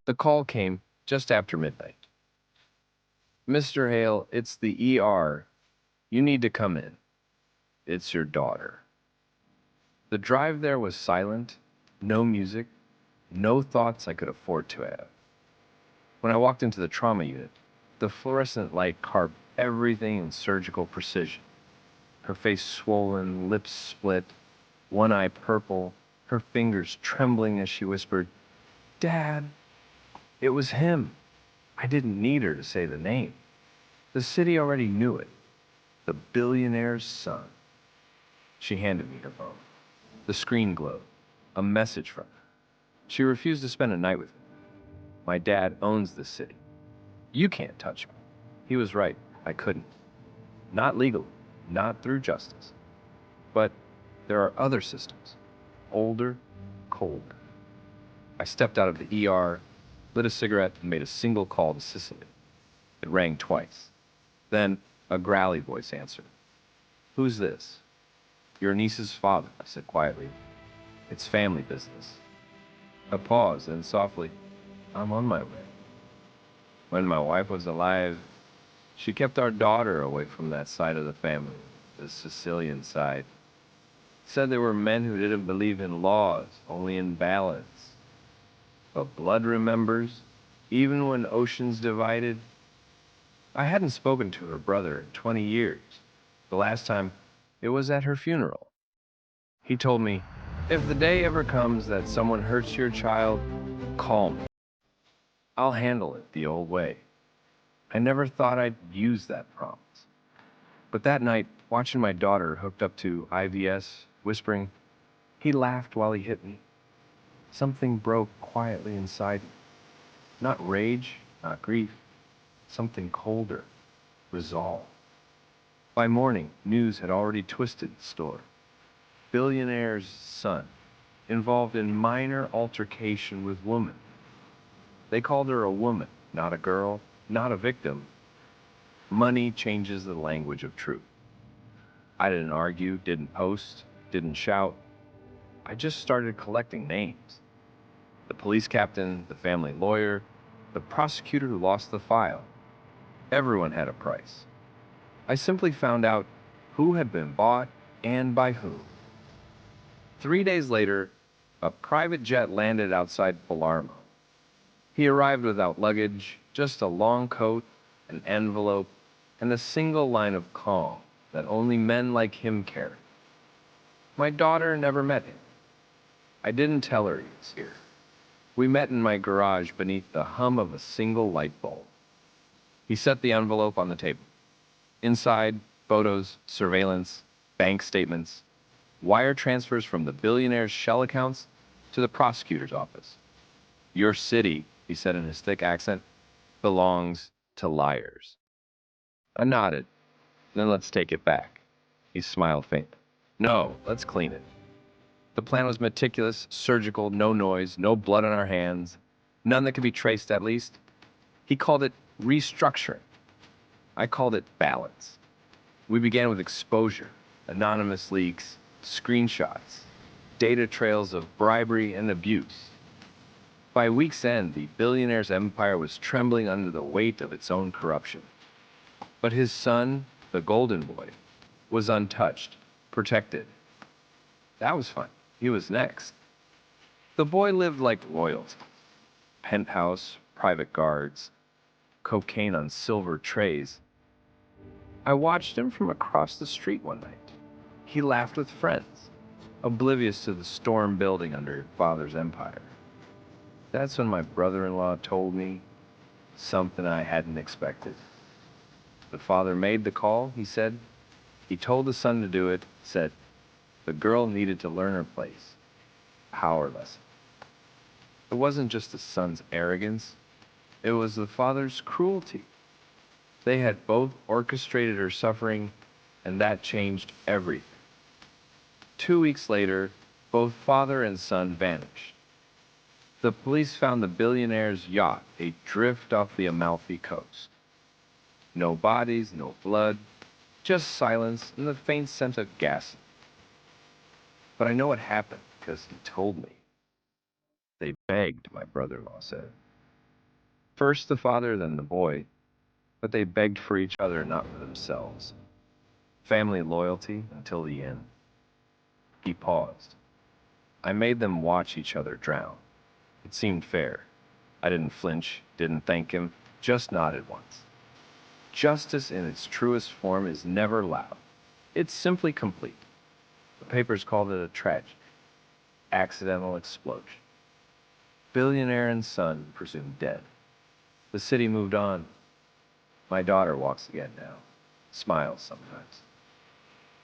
The call came just after midnight. "Mr. Hale, it's the ER. You need to come in. It's your daughter." The drive there was silent, no music, no thoughts I could afford to have. When I walked into the trauma unit, the fluorescent light carved everything in surgical precision. Her face swollen, lips split, one eye purple, her fingers trembling as she whispered, "Dad." It was him. I didn't need her to say the name. The city already knew it. The billionaire's son. She handed me her phone. The screen glowed. A message from her. She refused to spend a night with me. "My dad owns this city. You can't touch me." He was right. I couldn't. Not legally, not through justice. But there are other systems. Older, colder. I stepped out of the ER, lit a cigarette, and made a single call to Sicily. It rang twice. Then a growly voice answered. "Who's this?" "Your niece's father," I said quietly. "It's family business." A pause, and softly, "I'm on my way." When my wife was alive, she kept our daughter away from that side of the family, the Sicilian side. Said there were men who didn't believe in laws, only in balance. But blood remembers, even when oceans divided. I hadn't spoken to her brother in 20 years. The last time, it was at her funeral. He told me, "If the day ever comes that someone hurts your child, call me. I'll handle it the old way." I never thought I'd use that promise. But that night, watching my daughter hooked up to IVS, whispering, he laughed while he hit me. Something broke quietly inside me. Not rage, not grief. Something colder. Resolve. By morning, news had already twisted the story. Billionaire's son, involved in minor altercation with woman. They called her a woman, not a girl, not a victim. Money changes the language of truth. I didn't argue, didn't post, didn't shout. I just started collecting names. The police captain, the family lawyer, the prosecutor who lost the file. Everyone had a price. I simply found out who had been bought and by whom. 3 days later, a private jet landed outside Palermo. He arrived without luggage, just a long coat, an envelope, and a single line of calm that only men like him carry. My daughter never met him. I didn't tell her he was here. We met in my garage beneath the hum of a single light bulb. He set the envelope on the table. Inside, photos, surveillance, bank statements, wire transfers from the billionaire's shell accounts to the prosecutor's office. "Your city," he said in his thick accent, "belongs to liars." I nodded. "Then let's take it back." He smiled faintly. "No, let's clean it." The plan was meticulous, surgical, no noise, no blood on our hands, none that could be traced at least. He called it restructuring. I called it balance. We began with exposure, anonymous leaks, screenshots, data trails of bribery and abuse. By week's end, the billionaire's empire was trembling under the weight of its own corruption. But his son, the golden boy, was untouched, protected. That was fun. He was next. The boy lived like royalty. Penthouse, private guards, cocaine on silver trays. I watched him from across the street one night. He laughed with friends, oblivious to the storm building under your father's empire. That's when my brother-in-law told me something I hadn't expected. The father made the call, he said. He told the son to do it, said the girl needed to learn her place. Power lesson. It wasn't just the son's arrogance, it was the father's cruelty. They had both orchestrated her suffering, and that changed everything. 2 weeks later, both father and son vanished. The police found the billionaire's yacht adrift off the Amalfi coast. No bodies, no blood, just silence and the faint scent of gas. But I know what happened because he told me. "They begged," my brother-in-law said. First the father, then the boy, but they begged for each other, not for themselves. Family loyalty until the end. He paused. I made them watch each other drown. It seemed fair. I didn't flinch, didn't thank him, just nodded once. Justice in its truest form is never loud. It's simply complete. The papers called it a tragedy. Accidental explosion. Billionaire and son presumed dead. The city moved on. My daughter walks again now. Smiles sometimes.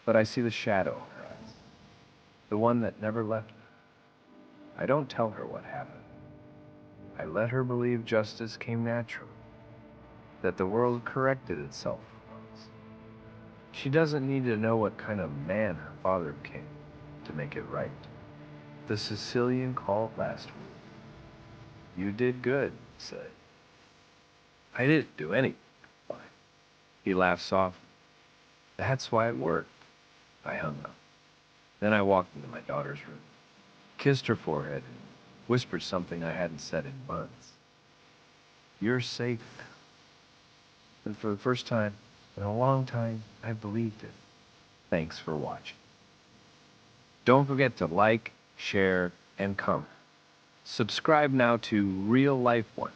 But I see the shadow in her eyes. The one that never left me. I don't tell her what happened. I let her believe justice came naturally. That the world corrected itself once. She doesn't need to know what kind of man her father became to make it right. The Sicilian called last week. You did good, he said. I didn't do anything. Fine. He laughed softly. That's why it worked. I hung up. Then I walked into my daughter's room, kissed her forehead, and whispered something I hadn't said in months. You're safe now. And for the first time in a long time, I believed it. Thanks for watching. Don't forget to like, share, and comment. Subscribe now to Real Life One.